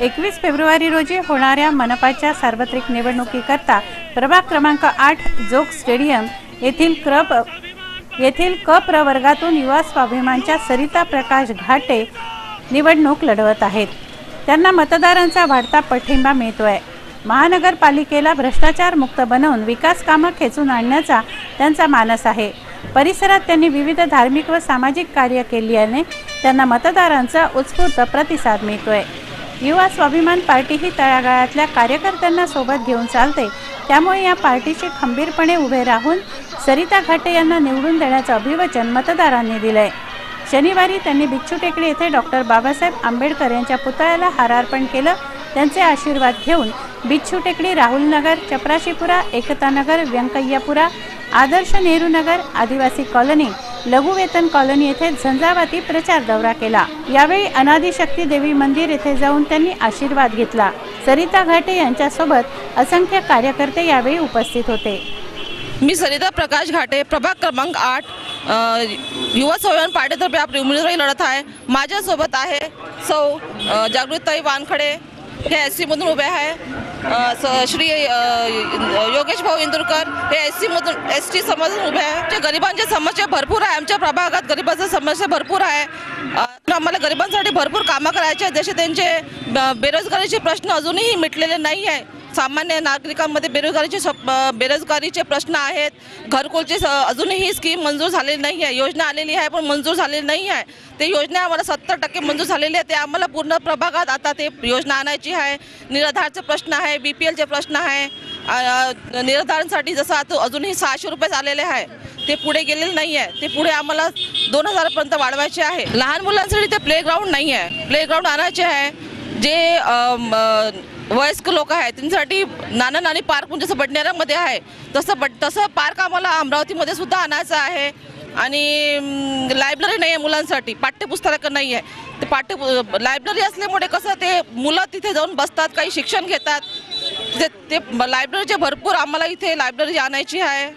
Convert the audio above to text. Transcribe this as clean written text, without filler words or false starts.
21 February रोजी होणाऱ्या मनपाच्या सार्वत्रिक निवडणुकीकरता प्रभाग क्रमांक 8 जोग स्टेडियम येथील क प्रवर्गातून युवा स्वाभिमानच्या सरिता प्रकाश घाटे निवडणूक लढवत आहेत। त्यांना मतदारांचा वाढता पाठिंबा मिळतोय। महानगरपालिकेला भ्रष्टाचार मुक्त बनवून विकास कामे खेचून आणण्याचा त्यांचा मानस आहे। परिसरात त्यांनी विविध धार्मिक व सामाजिक कार्य केल्याने त्यांना मतदारांचा उत्स्फूर्त प्रतिसाद मिळतोय। युवा स्वाभिमान पार्टी ही तळागाळातल्या कार्यकर्त्यांना सोबत घेऊन चालते, त्यामुळे या पार्टीशी खंबीरपणे उभे राहून सरिता घाटे यांना निवडून देण्याचे अभिवचन मतदारांनी दिले। शनिवारी त्यांनी बिच्छू टेकडी येथे डॉक्टर बाबासाहेब आंबेडकर यांच्या पुतळ्याला हार अर्पण केले। त्यांचे आशीर्वाद घेऊन बिच्छू टेकडी, राहुल नगर, चपराशीपुरा, एकता नगर, व्यंकय्यापुरा, आदर्श नेहरू नगर, आदिवासी कॉलनी, लघु वेतन कॉलनी येथे झंझावाती प्रचार दौरा केला। यावेळी अनादिशक्ती देवी मंदिर येथे जाऊन त्यांनी आशीर्वाद घेतला। सरिता घाटे यांच्यासोबत असंख्य कार्यकर्ते यावेळी उपस्थित होते। मी सरिता प्रकाश घाटे, प्रभाग क्रमांक 8 युवा स्वाभिमान पार्टीतर्फे आपली उमेदवारी लढत आहे। माझ्यासोबत आहे सौ जागृताई वानखडे, हे एससी मधून उभे आहे। श्री योगेश भाऊ इंदुरकर, हे एससी मधून एसटी समाजातून उभे आहे। गरिबांच्या समस्या भरपूर आहे, आमच्या प्रभागात गरिबांच्या समस्या भरपूर आहे। आम्हाला गरिबांसाठी भरपूर कामं करायचे आहेत। जसे त्यांचे बेरोजगारीचे प्रश्न अजूनही मिटलेले नाही आहे। सामान्य नागरिकांमध्ये बेरोजगारीचे प्रश्न आहेत। घरकुलची अजूनही स्कीम मंजूर झालेली नाही आहे। योजना आलेली आहे पण मंजूर झालेली नाही आहे। ते योजना आम्हाला 70% मंजूर झालेली आहे। ते आम्हाला पूर्ण प्रभागात आता ते योजना आणायची आहे। निराधारचे प्रश्न आहे, BPLचे प्रश्न आहे। निराधारांसाठी जसं आता अजूनही 600 रुपये आलेले आहे, ते पुढे गेलेले नाही आहे। ते पुढे आम्हाला 2000 पर्यंत वाढवायचे आहे। लहान मुलांसाठी ते प्लेग्राऊंड नाही आहे, प्लेग्राऊंड आणायचे आहे। जे वयस्क लोक आहेत त्यांच्यासाठी नाना नानी पार्क जसं बडनेरामध्ये आहे तसं पार्क आम्हाला अमरावतीमध्ये सुद्धा आणायचं आहे। आणि लायब्ररी नाही आहे मुलांसाठी, पाठ्यपुस्तकं नाही आहे। ते लायब्ररी असल्यामुळे कसं ते मुलं तिथे जाऊन बसतात, काही शिक्षण घेतात। ते लायब्ररीचे भरपूर आम्हाला इथे लायब्ररी आणायची आहे।